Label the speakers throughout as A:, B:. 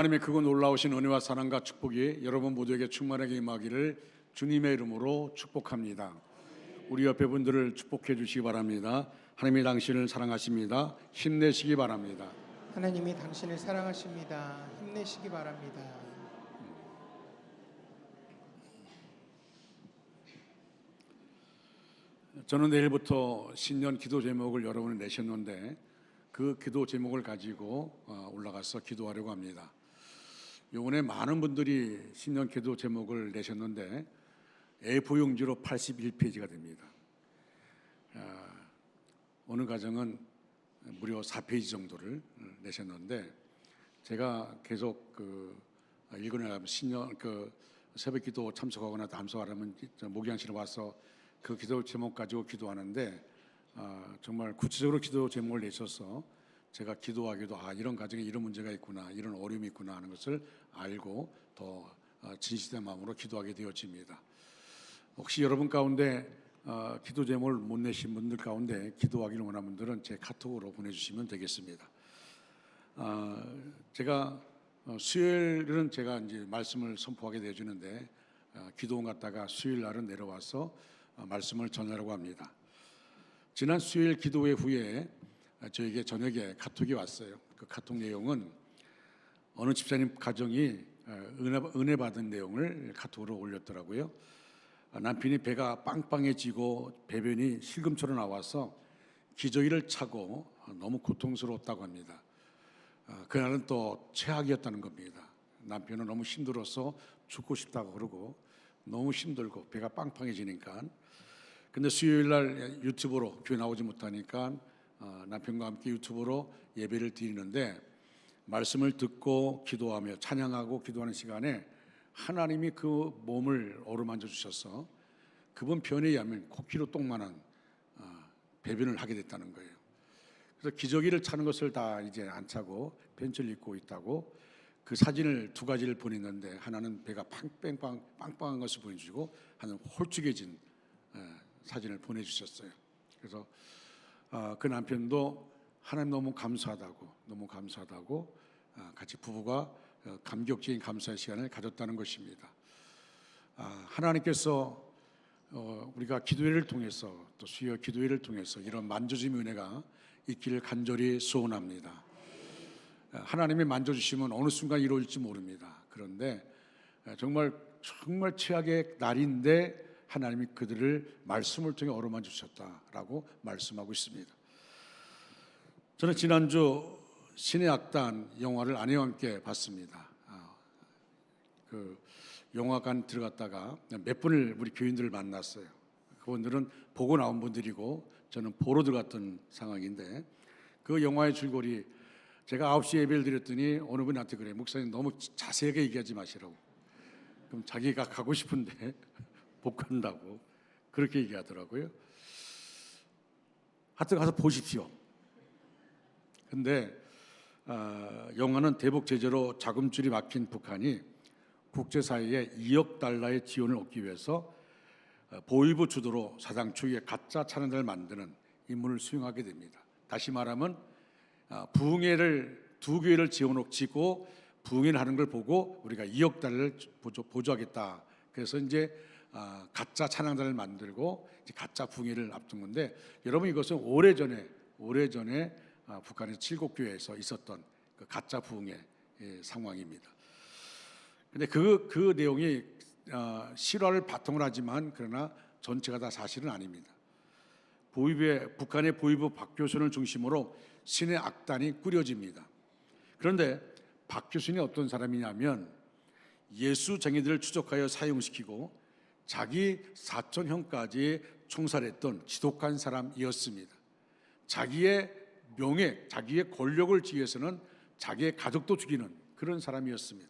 A: 하나님의 크고 놀라우신 은혜와 사랑과 축복이 여러분 모두에게 충만하게 임하기를 주님의 이름으로 축복합니다. 우리 옆에 분들을 축복해 주시기 바랍니다. 하나님이 당신을 사랑하십니다. 힘내시기 바랍니다.
B: 하나님이 당신을 사랑하십니다. 힘내시기 바랍니다.
A: 저는 내일부터 신년 기도 제목을 여러분이 내셨는데 그 기도 제목을 가지고 올라가서 기도하려고 합니다. 이번에 많은 분들이 신년 기도 제목을 내셨는데 A4 용지로 81페이지가 됩니다. 어느 가정은 무려 4페이지 정도를 내셨는데 제가 계속 읽어내가면 신년 새벽기도 참석하거나 담소하려면 목양실에 와서 그 기도 제목 가지고 기도하는데 정말 구체적으로 기도 제목을 내셔서 제가 기도하기도 이런 가정에 이런 문제가 있구나, 이런 어려움이 있구나 하는 것을 알고 더 진실된 마음으로 기도하게 되어집니다. 혹시 여러분 가운데 기도 제목을 못 내신 분들 가운데 기도하기를 원하는 분들은 제 카톡으로 보내주시면 되겠습니다. 제가 수요일은 제가 이제 말씀을 선포하게 되어주는데 기도원 갔다가 수요일 날은 내려와서 말씀을 전하려고 합니다. 지난 수요일 기도회 후에 저에게 저녁에 카톡이 왔어요. 그 카톡 내용은 어느 집사님 가정이 은혜 받은 내용을 카톡으로 올렸더라고요. 남편이 배가 빵빵해지고 배변이 실금처럼 나와서 기저귀를 차고 너무 고통스러웠다고 합니다. 그날은 또 최악이었다는 겁니다. 남편은 너무 힘들어서 죽고 싶다고 그러고 너무 힘들고 배가 빵빵해지니까. 근데 수요일 날 유튜브로 교회 나오지 못하니까 남편과 함께 유튜브로 예배를 드리는데 말씀을 듣고 기도하며 찬양하고 기도하는 시간에 하나님이 그 몸을 어루만져 주셔서 그분 변에 의하면 코끼리 똥만한 배변을 하게 됐다는 거예요. 그래서 기저귀를 차는 것을 다 이제 안 차고 벤츠를 입고 있다고 그 사진을 두 가지를 보냈는데 하나는 배가 빵빵한 것을 보여주고 하나는 홀쭉해진 사진을 보내주셨어요. 그래서 그 남편도 하나님 너무 감사하다고 같이 부부가 감격적인 감사의 시간을 가졌다는 것입니다. 하나님께서 우리가 기도회를 통해서 또 수요 기도회를 통해서 이런 만져짐의 은혜가 있기를 간절히 소원합니다. 하나님이 만져주시면 어느 순간 이루어질지 모릅니다. 그런데 정말 최악의 날인데 하나님이 그들을 말씀을 통해 어루만져 주셨다라고 말씀하고 있습니다. 저는 지난주 신의 악단 영화를 아내와 함께 봤습니다. 그 영화관 들어갔다가 몇 분을 우리 교인들을 만났어요. 그분들은 보고 나온 분들이고 저는 보러 들어갔던 상황인데 그 영화의 줄거리 제가 9시에 예배를 드렸더니 어느 분이 나한테 그래요. 목사님 너무 자세하게 얘기하지 마시라고. 그럼 자기가 가고 싶은데 못 간다고 그렇게 얘기하더라고요. 하여튼 가서 보십시오. 근데 영화는 대북 제재로 자금줄이 막힌 북한이 국제사회에 2억 달러의 지원을 얻기 위해서 보위부 주도로 사상 초유의 가짜 찬양단을 만드는 임무를 수행하게 됩니다. 다시 말하면 부흥회를 두 교회를 지어놓고 부흥회를 하는 걸 보고 우리가 2억 달러를 보조하겠다. 그래서 이제 가짜 찬양단을 만들고 이제 가짜 부흥회를 앞둔 건데 여러분 이것은 오래전에 북한의 7곡교회에서 있었던 그 가짜 부흥회 상황입니다. 근데 그 내용이 실화를 바탕으로 하지만 그러나 전체가 다 사실은 아닙니다. 북한의 보위부 박 교수를 중심으로 신의 악단이 꾸려집니다. 그런데 박 교수는 어떤 사람이냐면 예수 정예들을 추적하여 사용시키고 자기 사촌형까지 총살했던 지독한 사람이었습니다. 자기의 명예, 자기의 권력을 지기 위해서는 자기의 가족도 죽이는 그런 사람이었습니다.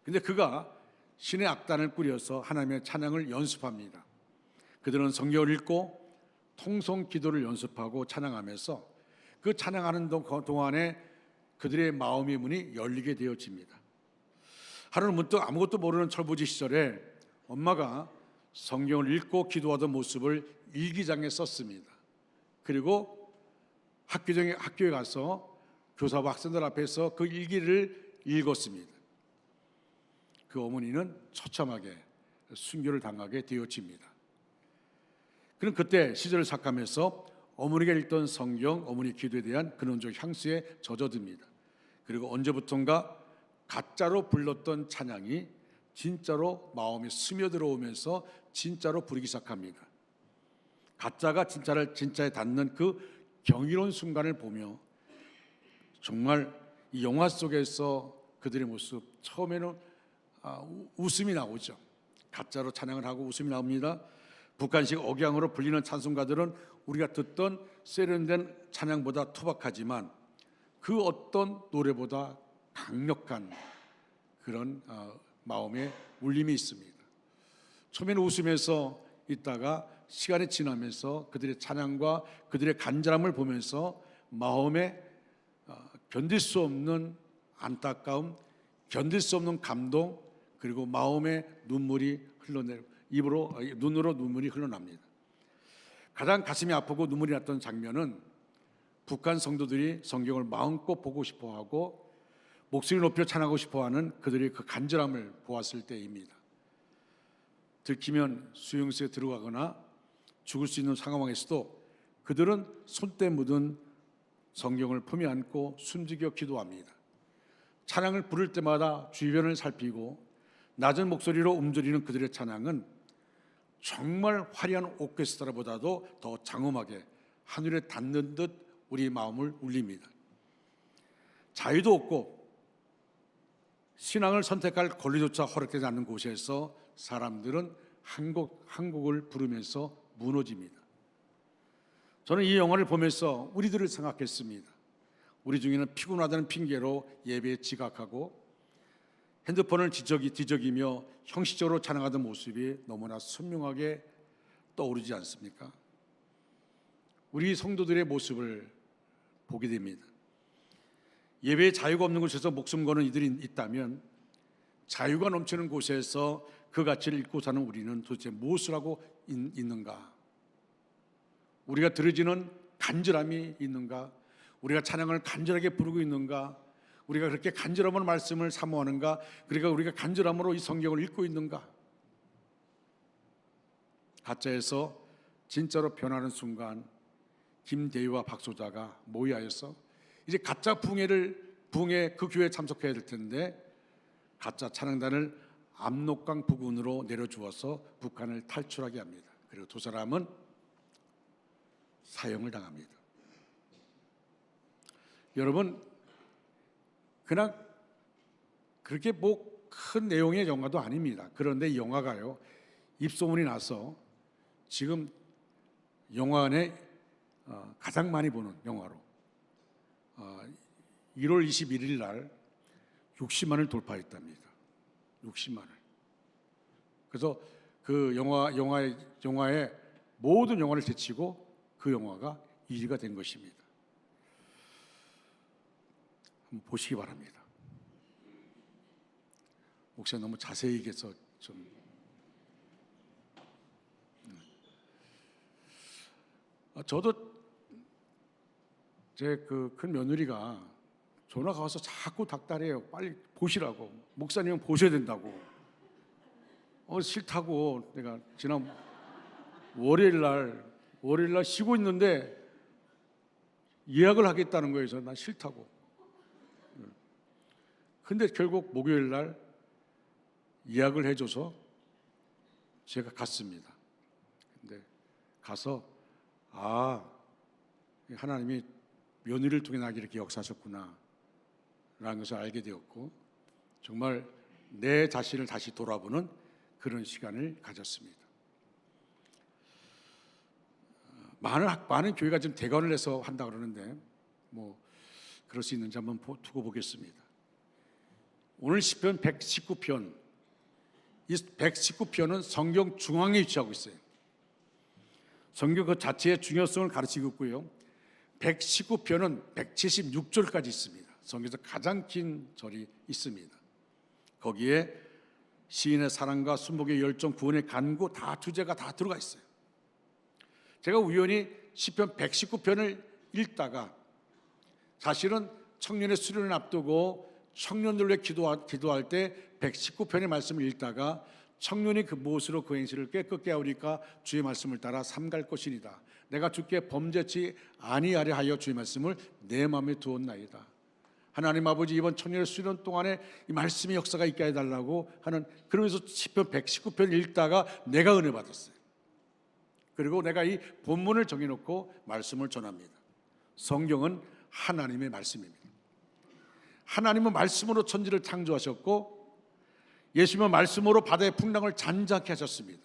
A: 근데 그가 신의 악단을 꾸려서 하나님의 찬양을 연습합니다. 그들은 성경을 읽고 통성 기도를 연습하고 찬양하면서 그 찬양하는 동안에 그들의 마음의 문이 열리게 되어집니다. 하루는 문득 아무것도 모르는 철부지 시절에 엄마가 성경을 읽고 기도하던 모습을 일기장에 썼습니다. 그리고 학교에 가서 교사와 학생들 앞에서 그 일기를 읽었습니다. 그 어머니는 처참하게 순교를 당하게 되어집니다. 그는 그때 시절을 삭감해서 어머니가 읽던 성경, 어머니 기도에 대한 근원적 향수에 젖어듭니다. 그리고 언제부턴가 가짜로 불렀던 찬양이 진짜로 마음에 스며들어오면서 진짜로 부르기 시작합니다. 가짜가 진짜에 닿는 그 경이로운 순간을 보며 정말 이 영화 속에서 그들의 모습, 처음에는 웃음이 나오죠. 가짜로 찬양을 하고 웃음이 나옵니다. 북한식 억양으로 불리는 찬송가들은 우리가 듣던 세련된 찬양보다 투박하지만 그 어떤 노래보다 강력한 그런 마음의 울림이 있습니다. 처음에는 웃으면서 있다가 시간이 지나면서 그들의 찬양과 그들의 간절함을 보면서 마음에 견딜 수 없는 안타까움, 견딜 수 없는 감동, 그리고 마음에 눈물이 흘러내리고 눈으로 눈물이 흘러납니다. 가장 가슴이 아프고 눈물이 났던 장면은 북한 성도들이 성경을 마음껏 보고 싶어하고 목소리 높여 찬하고 싶어하는 그들의 그 간절함을 보았을 때입니다. 들키면 수용소에 들어가거나 죽을 수 있는 상황에서도 그들은 손때 묻은 성경을 품에 안고 숨죽여 기도합니다. 찬양을 부를 때마다 주변을 살피고 낮은 목소리로 움저리는 그들의 찬양은 정말 화려한 오케스트라보다도 더 장엄하게 하늘에 닿는 듯 우리 마음을 울립니다. 자유도 없고 신앙을 선택할 권리조차 허락되지 않는 곳에서 사람들은 한 곡을 부르면서 무너집니다. 저는 이 영화를 보면서 우리들을 생각했습니다. 우리 중에는 피곤하다는 핑계로 예배에 지각하고 핸드폰을 뒤적이며 형식적으로 찬양하던 모습이 너무나 선명하게 떠오르지 않습니까? 우리 성도들의 모습을 보게 됩니다. 예배에 자유가 없는 곳에서 목숨 거는 이들이 있다면 자유가 넘치는 곳에서 그 가치를 잊고 사는 우리는 도대체 무엇을 하고 있는가? 우리가 들어지는 간절함이 있는가? 우리가 찬양을 간절하게 부르고 있는가? 우리가 그렇게 간절함으로 말씀을 사모하는가? 그러니까 우리가 간절함으로 이 성경을 읽고 있는가? 가짜에서 진짜로 변하는 순간 김대희와 박소자가 모의하여서 이제 가짜 붕에 그 교회에 참석해야 될 텐데 가짜 찬양단을 압록강 부근으로 내려주어서 북한을 탈출하게 합니다. 그리고 두 사람은 사형을 당합니다. 여러분, 그냥 그렇게 뭐 큰 내용의 영화도 아닙니다. 그런데 이 영화가요, 입소문이 나서 지금 영화관에 가장 많이 보는 영화로 1월 21일 날 60만을 돌파했답니다. 60만을. 그래서 그 영화의 모든 영화를 제치고 그 영화가 1위가 된 것입니다. 한번 보시기 바랍니다. 목사님 너무 자세히 얘기해서 좀 저도 제 그 큰 며느리가 전화가 와서 자꾸 닥달해요. 빨리 보시라고. 목사님은 보셔야 된다고. 싫다고. 내가 지난 월요일 날 쉬고 있는데 예약을 하겠다는 거예요. 그래서 난 싫다고. 근데 결국 목요일 날 예약을 해줘서 제가 갔습니다. 근데 가서 하나님이 며느리를 통해 나에게 이렇게 역사하셨구나 라는 것을 알게 되었고 정말 내 자신을 다시 돌아보는 그런 시간을 가졌습니다. 많은 교회가 지금 대관을 해서 한다 그러는데 뭐 그럴 수 있는지 한번 두고 보겠습니다. 오늘 시편 119편, 이 119편은 성경 중앙에 위치하고 있어요. 성경 그 자체의 중요성을 가르치고 있고요. 119편은 176절까지 있습니다. 성경에서 가장 긴 절이 있습니다. 거기에 시인의 사랑과 순복의 열정, 구원의 간구 다 주제가 다 들어가 있어요. 제가 우연히 시편 119편을 읽다가 사실은 청년의 수련을 앞두고 청년들 위해 기도할 때 119편의 말씀을 읽다가 청년이 그 무엇으로 그 행실을 깨끗게 하오리까 주의 말씀을 따라 삼갈 것이니이다. 내가 주께 범죄치 아니하려 하여 주의 말씀을 내 마음에 두었나이다. 하나님 아버지, 이번 청년의 수련 동안에 이 말씀의 역사가 있게 해달라고 하는, 그러면서 시편 119편 읽다가 내가 은혜 받았어요. 그리고 내가 이 본문을 정해놓고 말씀을 전합니다. 성경은 하나님의 말씀입니다. 하나님은 말씀으로 천지를 창조하셨고 예수님은 말씀으로 바다의 풍랑을 잔잔케 하셨습니다.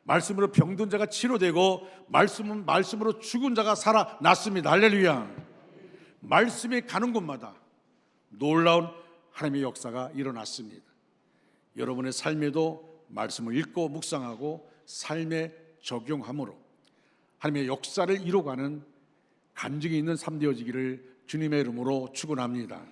A: 말씀으로 병든 자가 치료되고 말씀으로 죽은 자가 살아났습니다. 할렐루야. 말씀이 가는 곳마다 놀라운 하나님의 역사가 일어났습니다. 여러분의 삶에도 말씀을 읽고 묵상하고 삶에 적용함으로 하나님의 역사를 이루어가는 간증이 있는 삶 되어지기를 주님의 이름으로 축원합니다.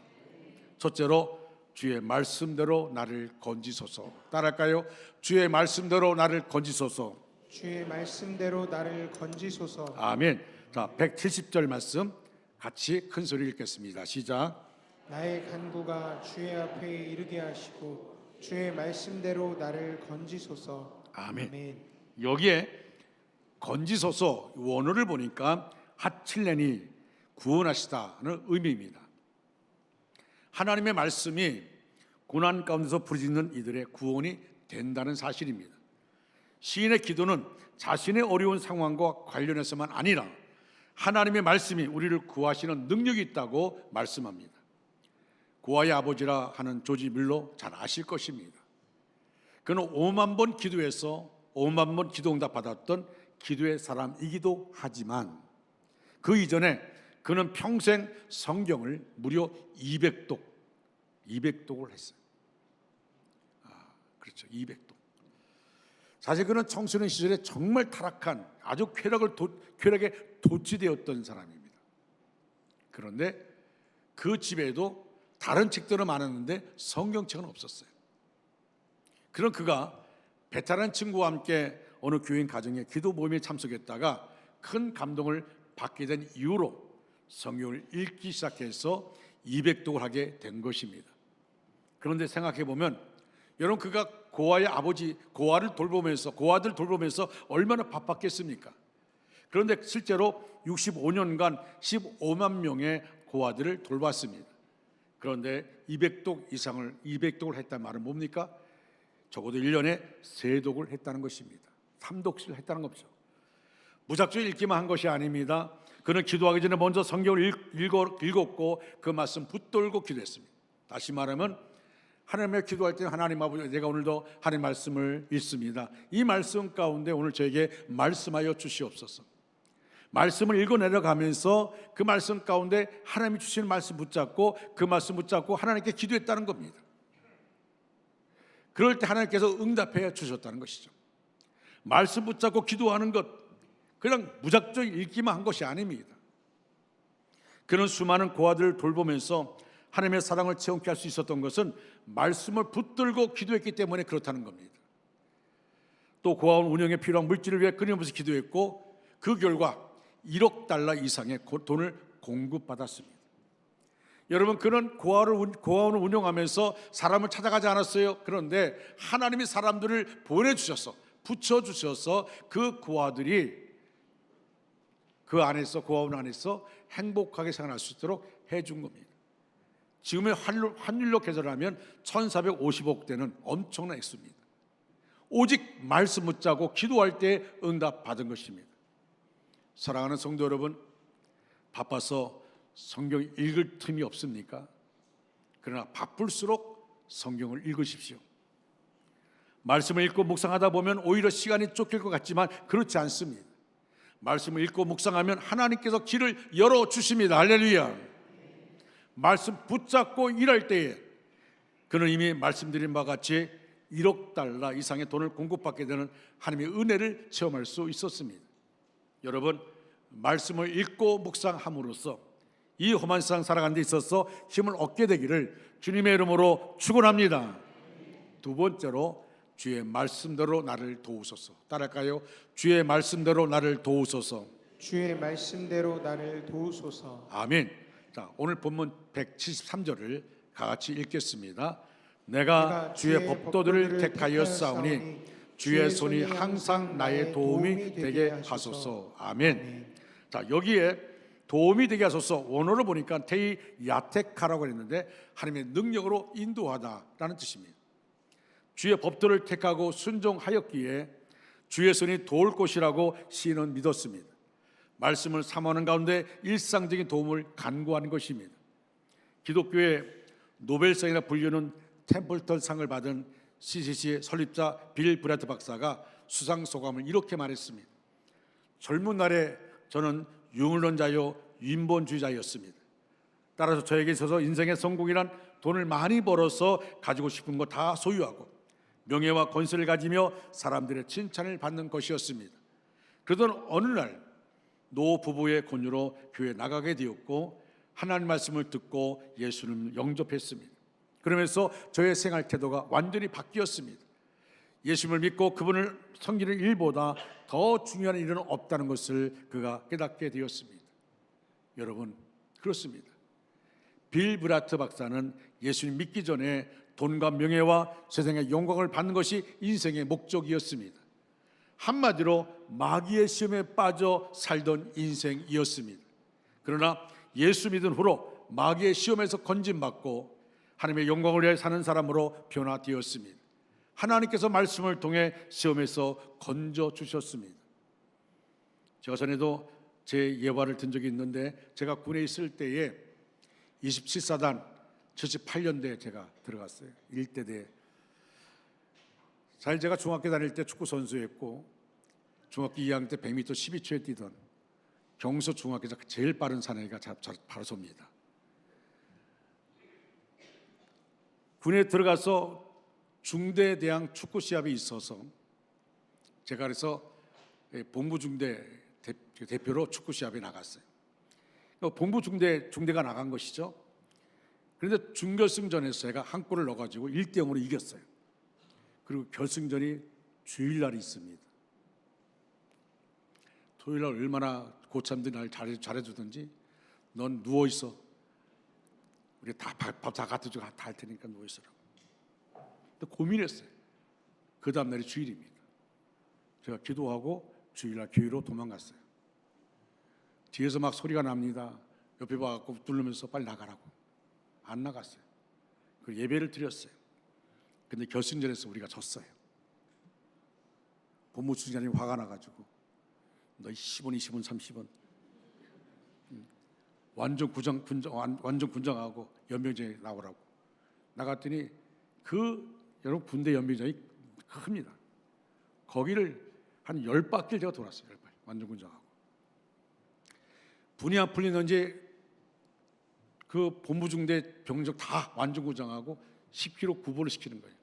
A: 첫째로 주의 말씀대로 나를 건지소서. 따라할까요? 주의 말씀대로 나를 건지소서.
B: 주의 말씀대로 나를 건지소서.
A: 아멘. 자, 170절 말씀 같이 큰 소리 읽겠습니다. 시작.
B: 나의 간구가 주의 앞에 이르게 하시고 주의 말씀대로 나를 건지소서.
A: 아멘.
B: 아멘.
A: 여기에 건지소서 원어를 보니까 하칠레니 구원하시다는 의미입니다. 하나님의 말씀이 고난 가운데서 부르짖는 이들의 구원이 된다는 사실입니다. 시인의 기도는 자신의 어려운 상황과 관련해서만 아니라 하나님의 말씀이 우리를 구하시는 능력이 있다고 말씀합니다. 고아의 아버지라 하는 조지 밀러 잘 아실 것입니다. 그는 5만 번 기도해서 5만 번 기도 응답 받았던 기도의 사람이기도 하지만 그 이전에 그는 평생 성경을 무려 200독을 했어요. 그렇죠. 200독. 사실 그는 청소년 시절에 정말 타락한 아주 쾌락에 도취되었던 사람입니다. 그런데 그 집에도 다른 책들은 많았는데 성경책은 없었어요. 그런 그가 베테랑 친구와 함께 어느 교인 가정에 기도 모임에 참석했다가 큰 감동을 받게 된 이후로 성경을 읽기 시작해서 200독을 하게 된 것입니다. 그런데 생각해 보면 여러분, 그가 고아의 아버지 고아들 돌보면서 얼마나 바빴겠습니까? 그런데 실제로 65년간 15만 명의 고아들을 돌봤습니다. 그런데 200독을 했다는 말은 뭡니까? 적어도 1년에 3독을 했다는 것입니다. 3독씩 했다는 거죠. 무작정 읽기만 한 것이 아닙니다. 그는 기도하기 전에 먼저 성경을 읽었고 그 말씀 붙들고 기도했습니다. 다시 말하면 하나님의 기도할 때 하나님 아버지, 내가 오늘도 하나님 말씀을 읽습니다. 이 말씀 가운데 오늘 저에게 말씀하여 주시옵소서. 말씀을 읽어 내려가면서 그 말씀 가운데 하나님이 주시는 말씀 붙잡고 그 말씀 붙잡고 하나님께 기도했다는 겁니다. 그럴 때 하나님께서 응답해 주셨다는 것이죠. 말씀 붙잡고 기도하는 것, 그냥 무작정 읽기만 한 것이 아닙니다. 그는 수많은 고아들을 돌보면서 하나님의 사랑을 체험케 할 수 있었던 것은 말씀을 붙들고 기도했기 때문에 그렇다는 겁니다. 또 고아원 운영에 필요한 물질을 위해 끊임없이 기도했고 그 결과 1억 달러 이상의 돈을 공급받았습니다. 여러분, 그는 고아원을 운영하면서 사람을 찾아가지 않았어요. 그런데 하나님이 사람들을 보내주셔서 붙여주셔서 그 고아들이 그 안에서, 고아원 안에서 행복하게 생활할 수 있도록 해준 겁니다. 지금의 환율로 계산하면 1450억 대는 엄청난 액수입니다. 오직 말씀 붙잡고 기도할 때 응답 받은 것입니다. 사랑하는 성도 여러분, 바빠서 성경 읽을 틈이 없습니까? 그러나 바쁠수록 성경을 읽으십시오. 말씀을 읽고 묵상하다 보면 오히려 시간이 쫓길 것 같지만 그렇지 않습니다. 말씀을 읽고 묵상하면 하나님께서 길을 열어주십니다. 할렐루야. 말씀 붙잡고 일할 때에 그는 이미 말씀드린 바와 같이 1억 달러 이상의 돈을 공급받게 되는 하나님의 은혜를 체험할 수 있었습니다. 여러분, 말씀을 읽고 묵상함으로써 이 험한 세상 살아가는 데 있어서 힘을 얻게 되기를 주님의 이름으로 축원합니다. 두 번째로 주의 말씀대로 나를 도우소서. 따라할까요? 주의 말씀대로 나를 도우소서.
B: 주의 말씀대로 나를 도우소서.
A: 아멘. 자, 오늘 본문 173절을 같이 읽겠습니다. 내가 주의 법도들을 택하여 싸우니 주의 손이 항상 나의 도움이 되게 하소서. 아멘. 자, 여기에 도움이 되게 하소서 원어로 보니까 테이 야테카라고 했는데 하나님의 능력으로 인도하다라는 뜻입니다. 주의 법도를 택하고 순종하였기에 주의 손이 도울 것이라고 시인은 믿었습니다. 말씀을 사모하는 가운데 일상적인 도움을 간구하는 것입니다. 기독교의 노벨상이라 불리는 템플턴 상을 받은 CCC의 설립자 빌 브라트 박사가 수상 소감을 이렇게 말했습니다. 젊은 날에 저는 유물론자요 인본주의자였습니다. 따라서 저에게 있어서 인생의 성공이란 돈을 많이 벌어서 가지고 싶은 거 다 소유하고 명예와 권세를 가지며 사람들의 칭찬을 받는 것이었습니다. 그러던 어느 날 노 부부의 권유로 교회에 나가게 되었고 하나님 말씀을 듣고 예수님을 영접했습니다. 그러면서 저의 생활 태도가 완전히 바뀌었습니다. 예수님을 믿고 그분을 섬기는 일보다 더 중요한 일은 없다는 것을 그가 깨닫게 되었습니다. 여러분, 그렇습니다. 빌 브라트 박사는 예수님 믿기 전에 돈과 명예와 세상의 영광을 받는 것이 인생의 목적이었습니다. 한마디로 마귀의 시험에 빠져 살던 인생이었습니다. 그러나 예수 믿은 후로 마귀의 시험에서 건진받고 하나님의 영광을 위해 사는 사람으로 변화되었습니다. 하나님께서 말씀을 통해 시험에서 건져주셨습니다. 제가 전에도 제 예화를 든 적이 있는데 제가 군에 있을 때에 27사단 78년대에 제가 들어갔어요. 1대대. 사실 제가 중학교 다닐 때 축구 선수였고 중학교 2학년 때 100m 12초에 뛰던 경서 중학교에서 제일 빠른 사나이가 바로 접니다. 군에 들어가서 중대대항 축구 시합이 있어서 제가 그래서 본부 중대 대표로 축구 시합에 나갔어요. 본부 중대가 나간 것이죠. 그런데 준결승전에서 제가 한 골을 넣어가지고 1대0으로 이겼어요. 그리고 결승전이 주일날이 있습니다. 토요일날 얼마나 고참들이 날 잘해주든지 넌 누워있어. 우리 다 밥 다 갖다 주고 다 할 테니까 누워있으라고. 근데 고민했어요. 그 다음날이 주일입니다. 제가 기도하고 주일날 교회로 도망갔어요. 뒤에서 막 소리가 납니다. 옆에 와갖고 누르면서 빨리 나가라고. 안 나갔어요. 그 예배를 드렸어요. 근데 결승전에서 우리가 졌어요. 본부총장이 화가 나가지고 너 10원, 20원, 30원 완전 군정하고 연병장에 나오라고. 나갔더니 여러분 군대 연병장이 큽니다. 거기를 한 10바퀴를 제가 돌았어요. 10바퀴. 완전 군정하고. 분이 안 풀리는지 그 본부중대 병력 다 완전 군정하고 10km 구보를 시키는 거예요.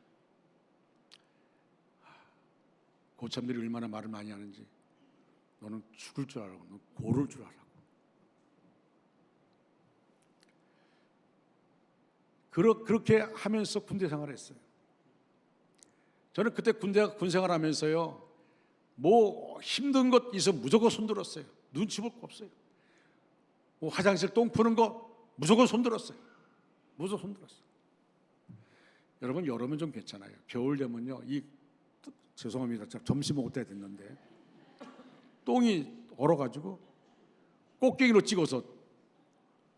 A: 고참들이 얼마나 말을 많이 하는지. 너는 죽을 줄 알고, 너는 고를 줄 알라고. 그렇게 하면서 군대 생활을 했어요. 저는 그때 군 생활하면서요, 뭐 힘든 것 있으면 무조건 손들었어요. 눈치 볼 거 없어요. 뭐 화장실 똥 푸는 거 무조건 손들었어요. 무조건 손들었어요. 여러분, 여름은 좀 괜찮아요. 겨울 되면요, 죄송합니다. 점심 먹을 때 됐는데 똥이 얼어가지고 꽃게기로 찍어서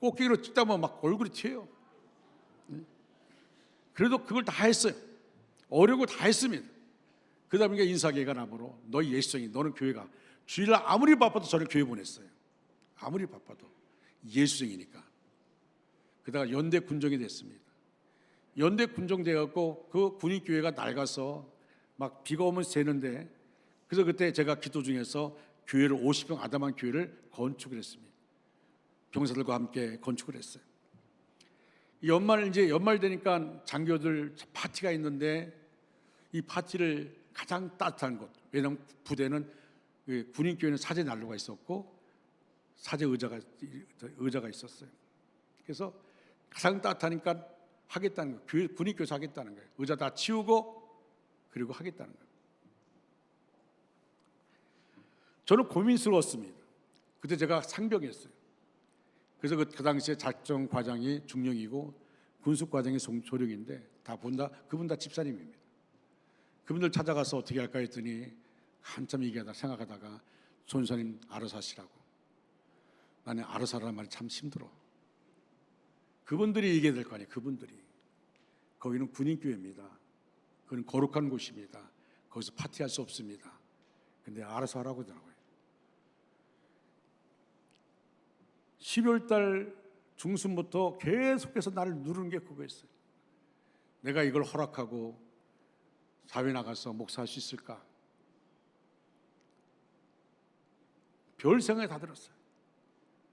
A: 꽃게기로 찍다 보면 막 얼굴이 튀어요. 그래도 그걸 다 했어요. 어려운 거 다 했습니다. 그 다음에 인사계가 나보러 너희 예수쟁이, 너는 교회가 주일날 아무리 바빠도 저를 교회 보냈어요. 아무리 바빠도 예수쟁이니까. 그러다가 연대 군정이 됐습니다. 연대 군정 돼갖고 그 군인교회가 낡아서 막 비가 오면 새는데, 그래서 그때 제가 기도 중에서 교회를 50평 아담한 교회를 건축을 했습니다. 병사들과 함께 건축을 했어요. 연말 되니까 장교들 파티가 있는데 이 파티를 가장 따뜻한 곳, 왜냐하면 부대는 군인교회는 사제 난로가 있었고 사제 의자가 있었어요. 그래서 가장 따뜻하니까 하겠다는 거예요. 군인교회에서 하겠다는 거예요. 의자 다 치우고 그리고 하겠다는 거예요. 저는 고민스러웠습니다. 그때 제가 상병이었어요. 그래서 그 당시에 작전 과장이 중령이고 군수 과정의 조령인데 그분 다 집사님입니다. 그분들 찾아가서 어떻게 할까 했더니 한참 생각하다가 전사님 알아서 하시라고. 나는 알아서 하라는 말이 참 힘들어. 그분들이 얘기해야 될 거 아니에요. 그분들이. 거기는 군인교회입니다. 그건 거룩한 곳입니다. 거기서 파티할 수 없습니다. 근데 알아서 하라고 하더라고요. 12월 달 중순부터 계속해서 나를 누르는 게 그거였어요. 내가 이걸 허락하고 사회 나가서 목사할 수 있을까? 별 생각이 다 들었어요.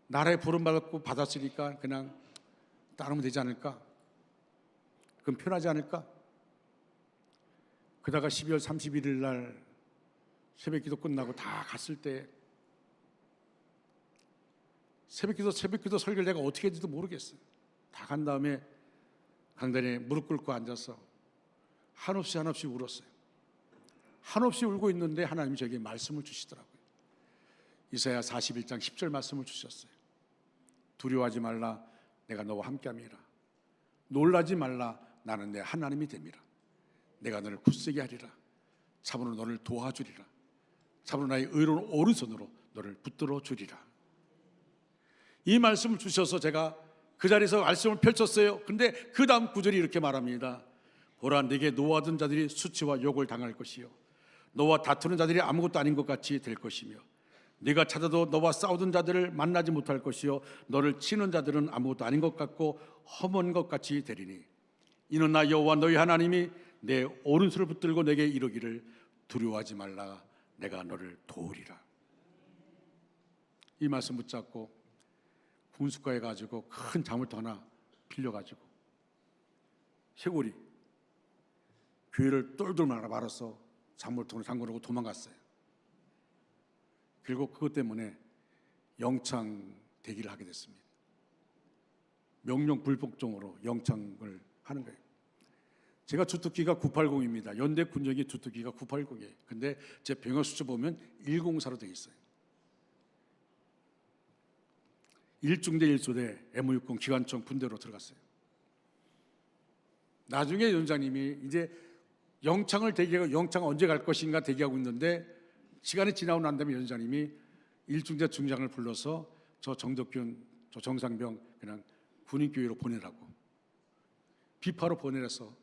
A: 나라의 부름받고 받았으니까 그냥 따르면 되지 않을까? 그럼 편하지 않을까? 그러다가 12월 31일 날 새벽기도 끝나고 다 갔을 때 새벽기도 설교를 내가 어떻게 했는지도 모르겠어요. 다 간 다음에 강단에 무릎 꿇고 앉아서 한없이 울었어요. 한없이 울고 있는데 하나님이 저에게 말씀을 주시더라고요. 이사야 41장 10절 말씀을 주셨어요. 두려워하지 말라, 내가 너와 함께함이라. 놀라지 말라, 나는 내 하나님이 됨이라. 내가 너를 굳세게 하리라. 참으로 너를 도와주리라. 참으로 나의 의로운 오른손으로 너를 붙들어 주리라. 이 말씀을 주셔서 제가 그 자리에서 말씀을 펼쳤어요. 근데 그 다음 구절이 이렇게 말합니다. 보라, 네게 노하던 자들이 수치와 욕을 당할 것이요 너와 다투는 자들이 아무것도 아닌 것 같이 될 것이며 네가 찾아도 너와 싸우던 자들을 만나지 못할 것이요 너를 치는 자들은 아무것도 아닌 것 같고 험한 것 같이 되리니 이는 나 여호와 너희 하나님이 내 오른손을 붙들고 내게 이르기를 두려워하지 말라, 내가 너를 도우리라. 이 말씀 붙잡고 군수과에 가지고 큰 자물통 하나 빌려가지고 쇄골이 교회를 똘똘 말아서 자물통을 잠그고 도망갔어요. 그리고 그것 때문에 영창 대기를 하게 됐습니다. 명령 불복종으로 영창을 하는 거예요. 제가 주특기가 980입니다. 연대 군정의 주특기가 980이에요. 근데 제 병역 수첩 보면 104로 되어 있어요. 1중대 1소대 M60 기관총 분대로 들어갔어요. 나중에 연장님이 이제 영창을 대기하고 영창 언제 갈 것인가 대기하고 있는데 시간이 지나고 난 다음에 연장님이 1중대 중장을 불러서 저 정덕균, 저 정상병 그냥 군인교회로 보내라고 비파로 보내서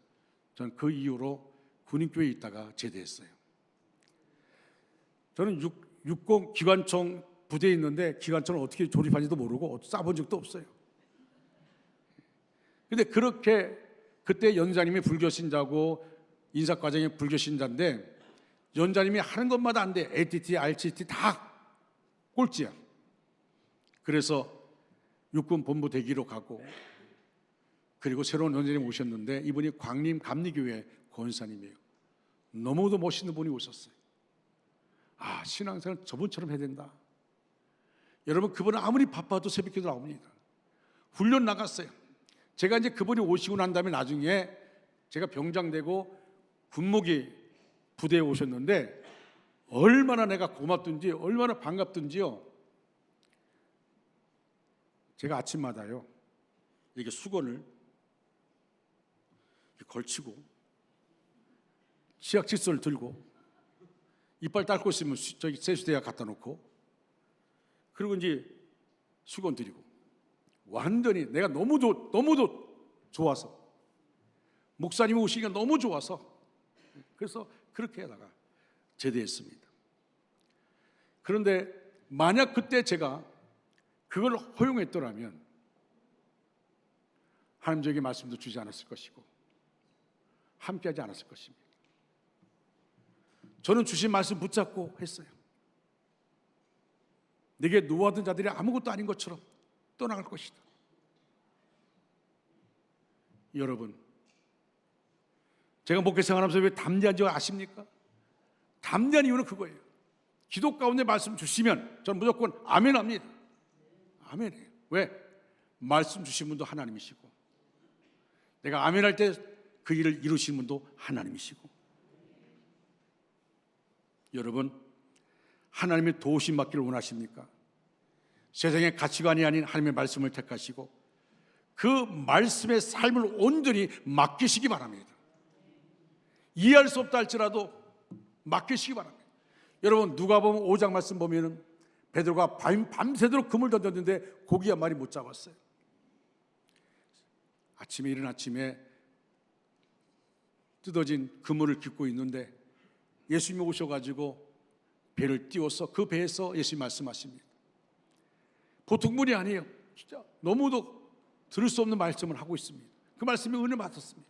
A: 저는 그 이후로 군인교회에 있다가 제대했어요. 저는 60 기관총 부대에 있는데 기관총을 어떻게 조립하는지도 모르고 쏴본 적도 없어요. 근데 그렇게 그때 연장님이 불교신자고 인사과정이 불교신자인데 연장님이 하는 것마다 안 돼. ATT, RCT 다 꼴찌야. 그래서 육군 본부 대기로 가고 그리고 새로운 연장님 오셨는데 이분이 광림 감리교회 권사님이에요. 너무도 멋있는 분이 오셨어요. 아, 신앙생활 저분처럼 해야 된다. 여러분, 그분은 아무리 바빠도 새벽기도 나옵니다. 훈련 나갔어요. 제가 이제 그분이 오시고 난 다음에 나중에 제가 병장되고 군목이 부대에 오셨는데 얼마나 내가 고맙든지 얼마나 반갑든지요. 제가 아침마다요 이렇게 수건을 이렇게 걸치고 치약 칫솔을 들고 이빨 닦고 있으면 저기 세수대에 갖다 놓고 그리고 이제 수건 드리고 완전히 내가 너무도 좋아서 목사님이 오시기가 너무 좋아서 그래서 그렇게 하다가 제대했습니다. 그런데 만약 그때 제가 그걸 허용했더라면 하나님 저에게 말씀도 주지 않았을 것이고 함께하지 않았을 것입니다. 저는 주신 말씀 붙잡고 했어요. 내게 노하던 자들이 아무것도 아닌 것처럼 떠나갈 것이다. 여러분, 제가 목회생활하면서 왜 담대한지 아십니까? 담대한 이유는 그거예요. 기도 가운데 말씀 주시면 저는 무조건 아멘 합니다. 아멘이에요. 왜? 말씀 주신 분도 하나님이시고 내가 아멘 할 때 그 일을 이루시는 분도 하나님이시고 여러분, 하나님의 도우심 받기를 원하십니까? 세상의 가치관이 아닌 하나님의 말씀을 택하시고 그 말씀의 삶을 온전히 맡기시기 바랍니다. 이해할 수 없다 할지라도 맡기시기 바랍니다. 여러분, 누가복음 5장 말씀 보면은 베드로가 밤새도록 그물 던졌는데 고기 한 마리 못 잡았어요. 아침에 이른 아침에 뜯어진 그물을 깃고 있는데 예수님이 오셔가지고 배를 띄워서 그 배에서 예수님이 말씀하십니다. 보통 분이 아니에요. 진짜 너무도 들을 수 없는 말씀을 하고 있습니다. 그 말씀이 은혜 받았습니다.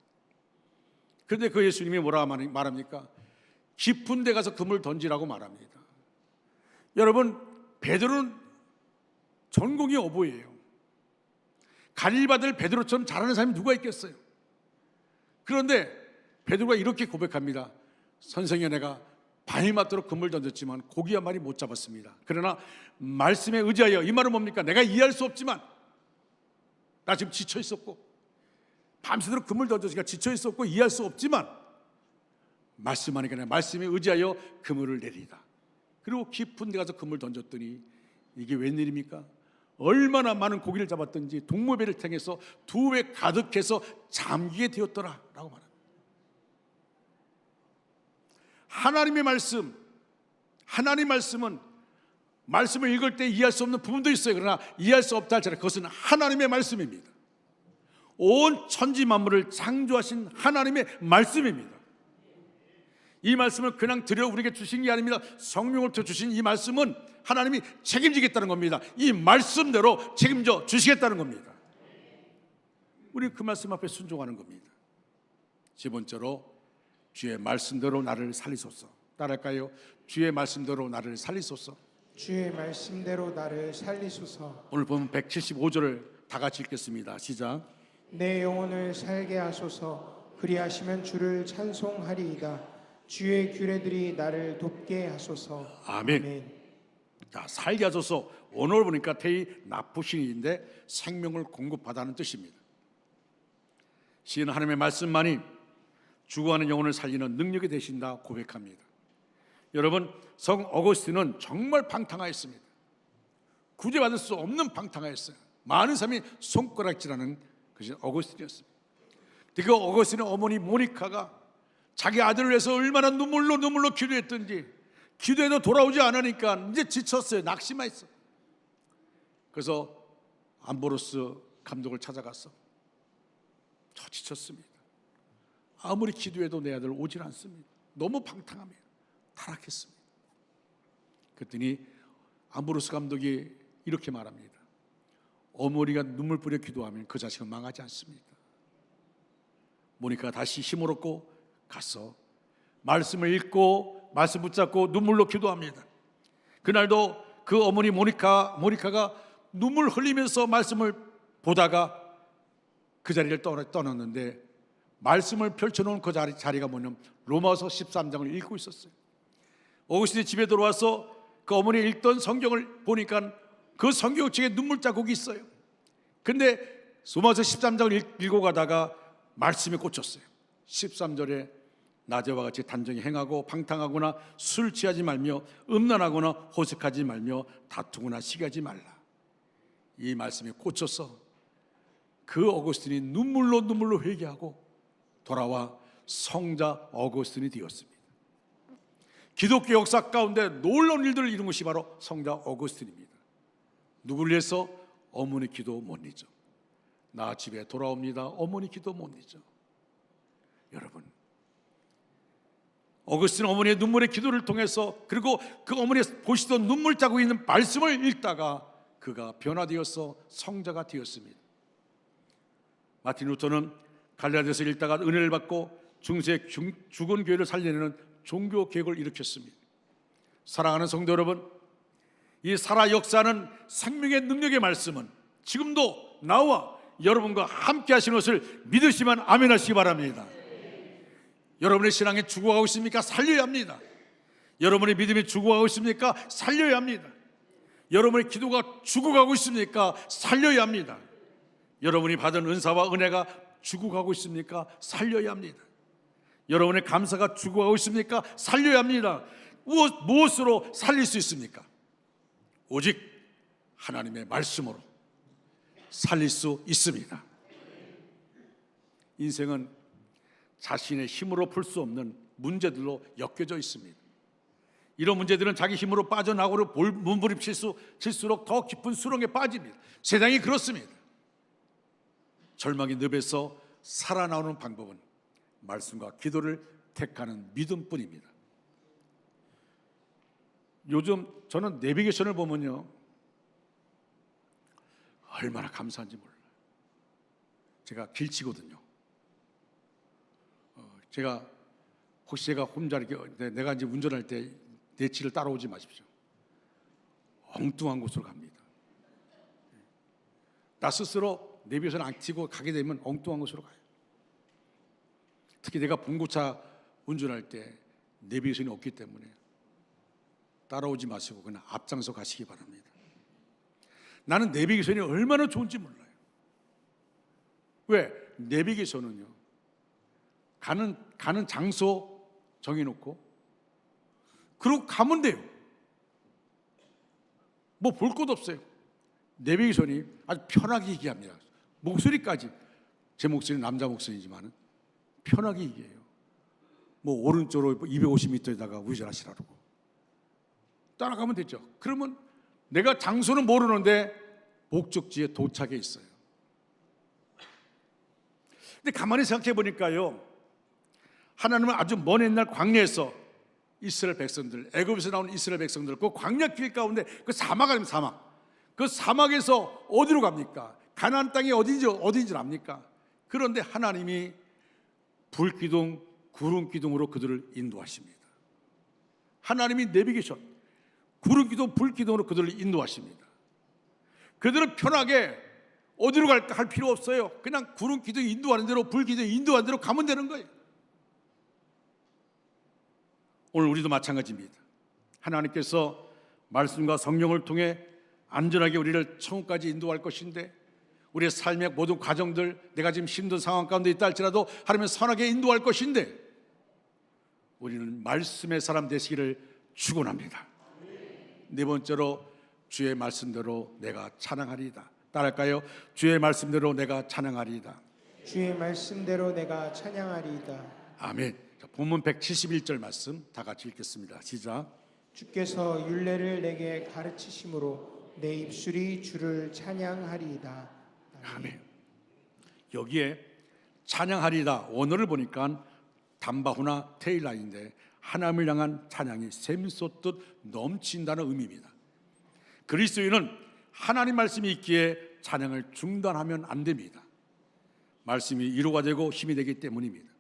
A: 그런데 그 예수님이 뭐라 말합니까? 깊은 데 가서 그물 던지라고 말합니다. 여러분, 베드로는 전공이 어부예요. 갈릴바들 베드로처럼 잘하는 사람이 누가 있겠어요? 그런데 베드로가 이렇게 고백합니다. 선생님, 내가 밤이 맞도록 그물 던졌지만 고기 한 마리 못 잡았습니다. 그러나 말씀에 의지하여, 이 말은 뭡니까? 내가 이해할 수 없지만 나 지금 지쳐 있었고 밤새도록 그물 던져서 지쳐 있었고 이해할 수 없지만 말씀하니까 내가 말씀에 의지하여 그물을 내리다. 그리고 깊은 데 가서 그물 던졌더니 이게 웬일입니까? 얼마나 많은 고기를 잡았던지 동무배를 통해서 두 배 가득해서 잠기게 되었더라 라고 말합니다. 하나님의 말씀, 하나님의 말씀은 말씀을 읽을 때 이해할 수 없는 부분도 있어요. 그러나 이해할 수 없다 할지라도 그것은 하나님의 말씀입니다. 온 천지 만물을 창조하신 하나님의 말씀입니다. 이 말씀을 그냥 들여 우리에게 주신 게 아닙니다. 성령을 통해 주신 이 말씀은 하나님이 책임지겠다는 겁니다. 이 말씀대로 책임져 주시겠다는 겁니다. 우리 그 말씀 앞에 순종하는 겁니다. 세 번째로, 주의 말씀대로 나를 살리소서. 따라할까요? 주의 말씀대로 나를 살리소서.
B: 주의 말씀대로 나를 살리소서.
A: 오늘 보면 175절을 다 같이 읽겠습니다. 시작.
B: 내 영혼을 살게 하소서. 그리하시면 주를 찬송하리이다. 주의 규례들이 나를 돕게 하소서.
A: 아멘.
B: 아멘.
A: 자, 살게 하소서. 오늘 보니까 태이 나쁘신인데 생명을 공급하다는 뜻입니다. 시인은 하나님의 말씀만이 죽어가는 영혼을 살리는 능력이 되신다 고백합니다. 여러분, 성 어거스틴은 정말 방탕하였습니다. 구제받을 수 없는 방탕하였어요. 많은 사람이 손가락질하는 것이 어거스틴이었습니다. 그 어거스틴의 어머니 모니카가 자기 아들을 위해서 얼마나 눈물로 기도했던지, 기도해도 돌아오지 않으니까 이제 지쳤어요. 낙심했어요. 그래서 암브로스 감독을 찾아가서 저 지쳤습니다. 아무리 기도해도 내 아들 오질 않습니다. 너무 방탕하며 타락했습니다. 그랬더니 암브로스 감독이 이렇게 말합니다. 어머니가 눈물 뿌려 기도하면 그 자식은 망하지 않습니다. 모니카가 다시 힘을 얻고 가서 말씀을 읽고 말씀 붙잡고 눈물로 기도합니다. 그날도 그 어머니 모니카가 눈물 흘리면서 말씀을 보다가 그 자리를 떠났는데, 말씀을 펼쳐놓은 그 자리가 뭐냐면 로마서 13장을 읽고 있었어요. 어거스틴이 집에 들어와서 그 어머니 읽던 성경을 보니까 그 성경책에 눈물 자국이 있어요. 근데 로마서 13장을 읽고 가다가 말씀에 꽂혔어요. 13절에 낮에와 같이 단정히 행하고 방탕하거나 술 취하지 말며 음란하거나 호색하지 말며 다투거나 시기하지 말라. 이 말씀에 꽂혀서 그 어거스틴이 눈물로 회개하고 돌아와 성자 어거스틴이 되었습니다. 기독교 역사 가운데 놀라운 일들을 이룬 것이 바로 성자 어거스틴입니다. 누구를 위해서? 어머니 기도 못 잊어. 나 집에 돌아옵니다. 어머니 기도 못 잊어. 여러분, 어거스틴 어머니의 눈물의 기도를 통해서, 그리고 그 어머니가 보시던 눈물 자국이 있는 말씀을 읽다가 그가 변화되어서 성자가 되었습니다. 마틴 루터는 갈라디아서 읽다가 은혜를 받고 중세 죽은 교회를 살려내는 종교 개혁을 일으켰습니다. 사랑하는 성도 여러분, 이 살아 역사하는 생명의 능력의 말씀은 지금도 나와 여러분과 함께 하시는 것을 믿으시면 아멘 하시기 바랍니다. 여러분의 신앙이 죽어가고 있습니까? 살려야 합니다. 여러분의 믿음이 죽어가고 있습니까? 살려야 합니다. 여러분의 기도가 죽어가고 있습니까? 살려야 합니다. 여러분이 받은 은사와 은혜가 죽어가고 있습니까? 살려야 합니다. 여러분의 감사가 죽어가고 있습니까? 살려야 합니다. 무엇으로 살릴 수 있습니까? 오직 하나님의 말씀으로 살릴 수 있습니다. 인생은 자신의 힘으로 풀 수 없는 문제들로 엮여져 있습니다. 이런 문제들은 자기 힘으로 빠져나오려 몸부림칠수록 더 깊은 수렁에 빠집니다. 세상이 그렇습니다. 절망의 늪에서 살아나오는 방법은 말씀과 기도를 택하는 믿음뿐입니다. 요즘 저는 내비게이션을 보면요, 얼마나 감사한지 몰라요. 제가 길치거든요. 혹시 제가 혼자 이렇게 내가 이제 운전할 때 내치를 따라오지 마십시오. 엉뚱한 곳으로 갑니다. 나 스스로 내비게이션 안 켜고 가게 되면 엉뚱한 곳으로 가요. 특히 내가 봉고차 운전할 때 내비게이션이 없기 때문에 따라오지 마시고 그냥 앞장서 가시기 바랍니다. 나는 내비게이션이 얼마나 좋은지 몰라요. 왜? 내비게이션은요, 가는 장소 정해놓고 그러고 가면 돼요. 뭐 볼 것도 없어요. 내비게이션이 아주 편하게 얘기합니다. 목소리까지, 제 목소리는 남자 목소리지만 편하게 얘기해요. 뭐 오른쪽으로 250m에다가 우회전하시라고 따라가면 되죠. 그러면 내가 장소는 모르는데 목적지에 도착해 있어요. 근데 가만히 생각해 보니까요, 하나님은 아주 먼 옛날 광야에서 이스라엘 백성들, 애굽에서 나온 이스라엘 백성들, 그 광야 길 가운데 그 사막 아닙니까? 사막. 그 사막에서 어디로 갑니까? 가나안 땅이 어딘지 압니까? 그런데 하나님이 불기둥, 구름기둥으로 그들을 인도하십니다. 하나님이 내비게이션, 구름기둥, 불기둥으로 그들을 인도하십니다. 그들은 편하게 어디로 갈까 할 필요 없어요. 그냥 구름기둥이 인도하는 대로, 불기둥이 인도하는 대로 가면 되는 거예요. 오늘 우리도 마찬가지입니다. 하나님께서 말씀과 성령을 통해 안전하게 우리를 천국까지 인도할 것인데, 우리의 삶의 모든 과정들, 내가 지금 힘든 상황 가운데 있다 할지라도 하나님은 선하게 인도할 것인데, 우리는 말씀의 사람 되시기를 축원합니다. 네 번째로, 주의 말씀대로 내가 찬양하리이다. 따라할까요? 주의 말씀대로 내가 찬양하리이다.
B: 주의 말씀대로 내가 찬양하리이다.
A: 아멘. 자, 본문 171절 말씀 다 같이 읽겠습니다. 시작.
B: 주께서 율례를 내게 가르치심으로 내 입술이 주를 찬양하리이다.
A: 아멘. 여기에 찬양하리이다 원어를 보니까 담바후나 테일라인데, 하나님을 향한 찬양이 샘솟듯 넘친다는 의미입니다. 그리스도인은 하나님 말씀이 있기에 찬양을 중단하면 안 됩니다. 말씀이 위로가 되고 힘이 되기 때문입니다.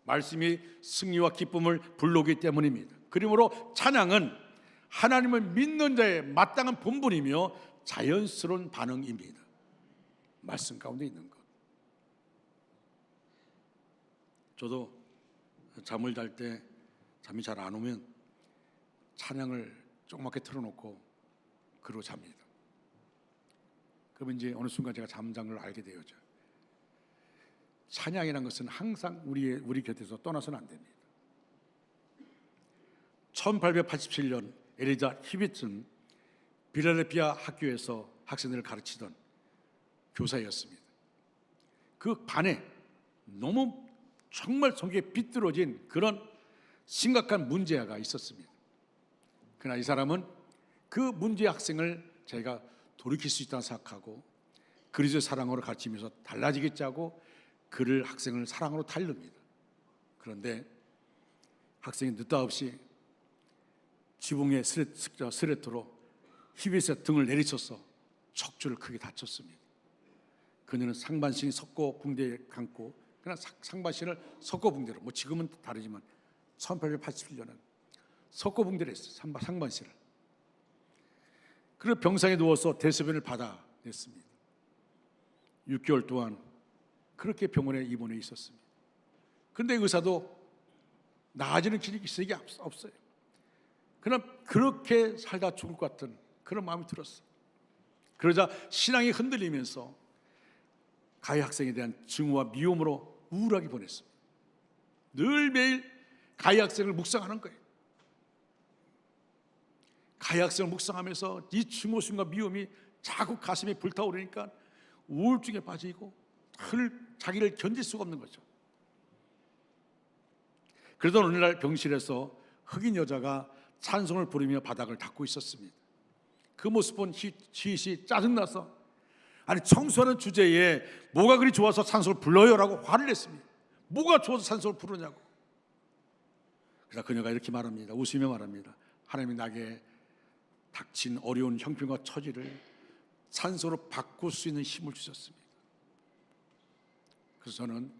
A: 말씀이 승리와 기쁨을 불러오기 때문입니다. 그러므로 찬양은 하나님을 믿는 자의 마땅한 본분이며 자연스러운 반응입니다. 말씀 가운데 있는 것. 저도 잠을 잘 때 잠이 잘 안 오면 찬양을 조그맣게 틀어놓고 그러고 잡니다. 그러면 이제 어느 순간 제가 잠잔 걸 알게 되어져. 찬양이라는 것은 항상 우리 곁에서 떠나서는 안 됩니다. 1887년 엘리자 히비트는 빌라델피아 학교에서 학생들을 가르치던 교사였습니다. 그 반에 너무 정말 성격에 비뚤어진 그런 심각한 문제아가 있었습니다. 그러나 이 사람은 그 문제 학생을 자기가 돌이킬 수 있다고 생각하고 그리스도의 사랑으로 가르치면서 달라지겠지 하고 학생을 사랑으로 달릅니다. 그런데 학생이 느닷없이 지붕의 스레트로 히빗의 등을 내리쳐서 척추를 크게 다쳤습니다. 그녀는 상반신이 석고붕대에 감고, 그냥 상반신을 석고붕대로, 뭐 지금은 다르지만 1887년은 석고붕대를 했어요. 상반신을. 그리고 병상에 누워서 대소변을 받아냈습니다. 6개월 동안 그렇게 병원에 입원해 있었습니다. 그런데 의사도 나아지는 기색이 없어요. 그냥 그렇게 살다 죽을 것 같은 그런 마음이 들었어요. 그러자 신앙이 흔들리면서 가해 학생에 대한 증오와 미움으로 우울하게 보냈습니다. 늘 매일 가해 학생을 묵상하는 거예요. 가해 학생을 묵상하면서 이 증오심과 미움이 자꾸 가슴에 불타오르니까 우울증에 빠지고 자기를 견딜 수가 없는 거죠. 그러던 어느 날 병실에서 흑인 여자가 찬송을 부르며 바닥을 닦고 있었습니다. 그 모습 본 시윗이 짜증나서, 아니 청소하는 주제에 뭐가 그리 좋아서 찬송을 불러요라고 화를 냈습니다. 뭐가 좋아서 찬송을 부르냐고. 그래서 그녀가 이렇게 말합니다. 웃으며 말합니다. 하나님이 나에게 닥친 어려운 형편과 처지를 찬송으로 바꿀 수 있는 힘을 주셨습니다. 그래서 저는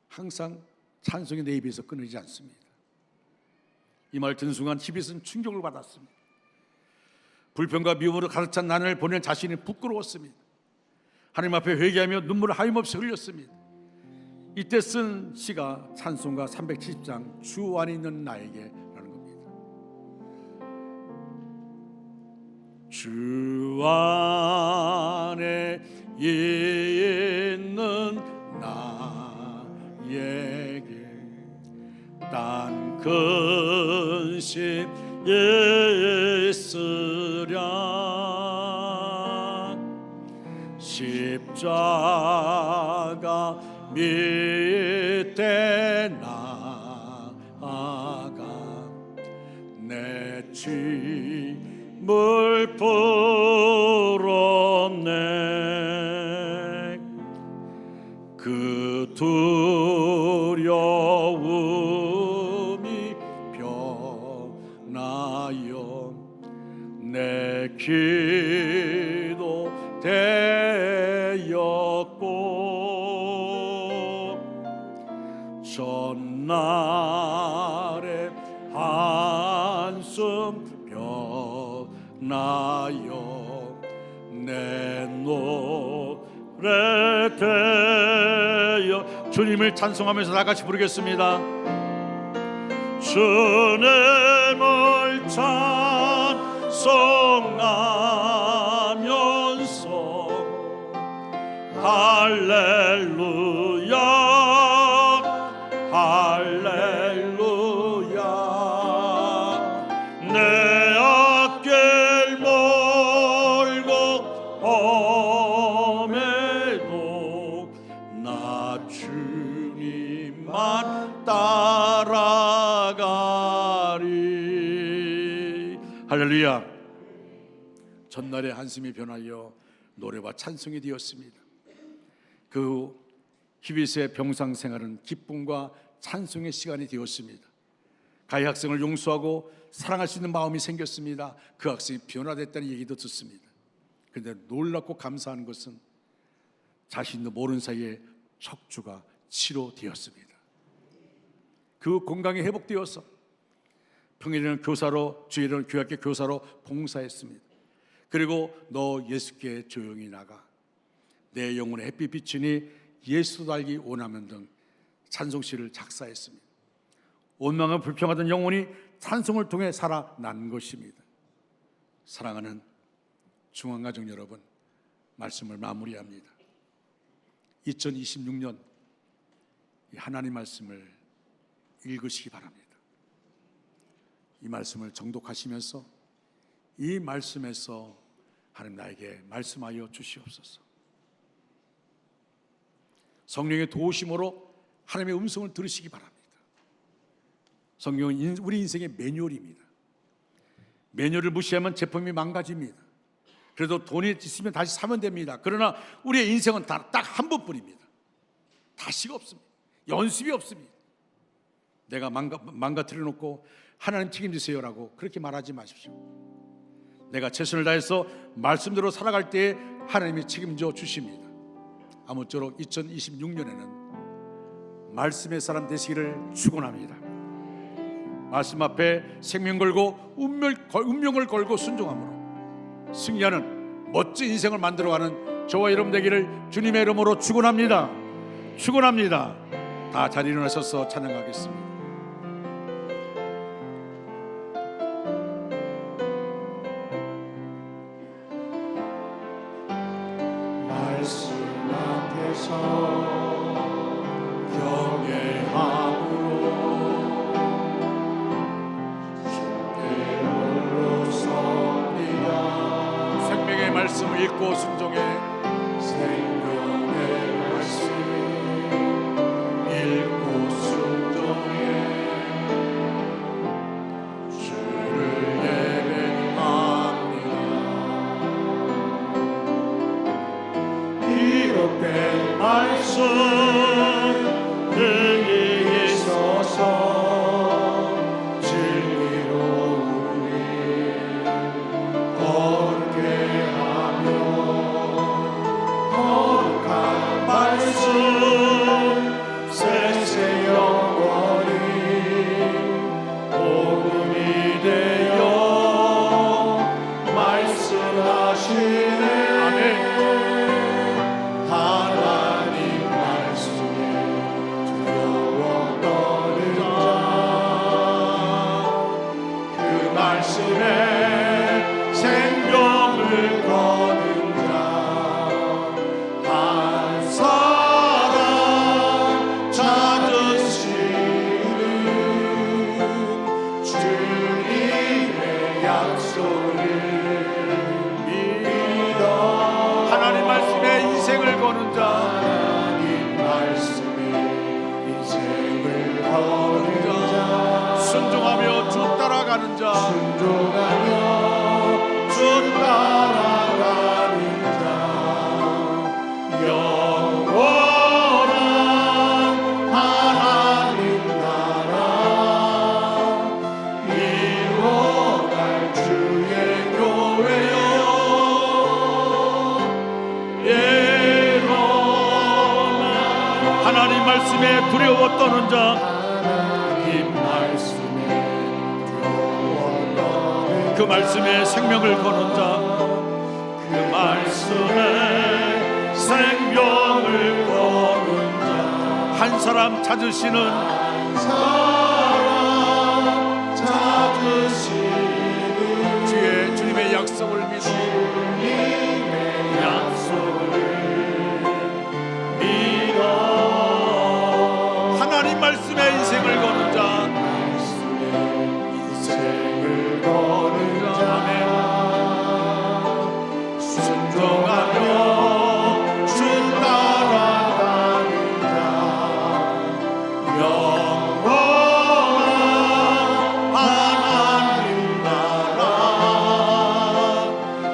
A: 항상 찬송이 내 입에서 끊이지 않습니다. 이 말 듣는 순간 히빗은 충격을 받았습니다. 불평과 미움으로 가득 찬 나를 보낸 자신이 부끄러웠습니다. 하나님 앞에 회개하며 눈물을 하염없이 흘렸습니다. 이때 쓴 시가 찬송가 370장 주 안에 있는 나에게 라는 겁니다. 주 안에 있는 나에게 딴 근심 있으랴 십자가 밑에 나아가 내 짐을 풀었네 그 두려움이 변하여 내 기도 되었고 전날의 한숨 변하여 내 노래 되어 주님을 찬송하면서 다 같이 부르겠습니다. 주님을 찬송하면서 할렐루야 할렐루야 내 앞길 멀고 험해도 나 주님만 따라가리. 할렐루야. 전날의 한숨이 변하여 노래와 찬송이 되었습니다. 그 히빗의 병상 생활은 기쁨과 찬송의 시간이 되었습니다. 가해 학생을 용서하고 사랑할 수 있는 마음이 생겼습니다. 그 학생이 변화됐다는 얘기도 듣습니다. 그런데 놀랍고 감사한 것은 자신도 모르는 사이에 척추가 치료되었습니다. 그 건강이 회복되어서 평일에는 교사로, 주일에는 교회학교 교사로 봉사했습니다. 그리고 너 예수께 조용히 나가 내 영혼의 햇빛 비추니 예수도 알기 원하면 등 찬송시를 작사했습니다. 원망과 불평하던 영혼이 찬송을 통해 살아난 것입니다. 사랑하는 중앙가족 여러분, 말씀을 마무리합니다. 2026년 하나님 말씀을 읽으시기 바랍니다. 이 말씀을 정독하시면서 이 말씀에서 하나님 나에게 말씀하여 주시옵소서. 성령의 도우심으로 하나님의 음성을 들으시기 바랍니다. 성경은 우리 인생의 매뉴얼입니다. 매뉴얼을 무시하면 제품이 망가집니다. 그래도 돈이 있으면 다시 사면 됩니다. 그러나 우리의 인생은 딱 한 번뿐입니다. 다시가 없습니다. 연습이 없습니다. 내가 망가뜨려 놓고 하나님 책임지세요라고 그렇게 말하지 마십시오. 내가 최선을 다해서 말씀대로 살아갈 때에 하나님이 책임져 주십니다. 아무쪼록 2026년에는 말씀의 사람 되시기를 축원합니다. 말씀 앞에 생명 걸고 운명을 걸고 순종함으로 승리하는 멋진 인생을 만들어가는 저와 여러분 되기를 주님의 이름으로 축원합니다. 축원합니다. 다 자리 일어나셔서 찬양하겠습니다.
B: 말씀 앞에서
A: 경외함으로 주께 홀로 섭니다. 생명의 말씀을 읽고 순종해 생명의 말씀 읽고 순종해 약속을 믿어. 하나님 말씀에 인생을 거는 자,
B: 하나님 말씀에 인생을 거는 자,
A: 순종하며 주 따라가는 자,
B: 순종하며 주 따라가는 자, 영원한 하나님 나라 이루어갈 주의 교회여.
A: 하나님 말씀에 두려워 떠는 자,
B: 하나님 말씀에 두려워 떠는
A: 그 말씀에 생명을 거는 자, 그 말씀에 생명을 거는 자, 한 사람 찾으시는
B: 한 사람 찾으시는
A: 주의 주님의 약속을 믿어
B: 주님의 약속을
A: 믿어. 하나님 말씀에 인생을 거는 자,
B: 말씀에 인생을 거는 자, 순종하며 주 따라가는 자, 영원한 하나님 나라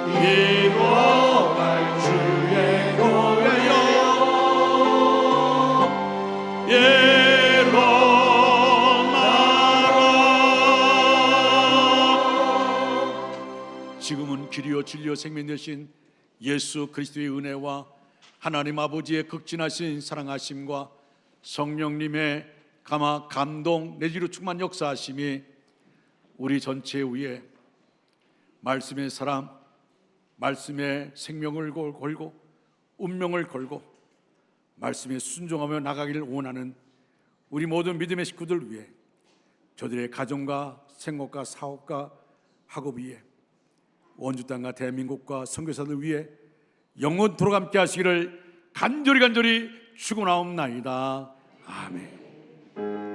B: 이루어갈 주의 교회여.
A: 지금은 길이요 진리요 생명 되신 예수 그리스도의 은혜와 하나님 아버지의 극진하신 사랑하심과 성령님의 감동 내지로 충만 역사하심이 우리 전체 위에 말씀의 사람, 말씀의 생명을 걸고 운명을 걸고 말씀에 순종하며 나가기를 원하는 우리 모든 믿음의 식구들 위해, 저들의 가정과 생업과 사업과 학업 위에, 원주 땅과 대한민국과 선교사들 위해 영원토록 함께 하시기를 간절히 축원하옵나이다. 아멘.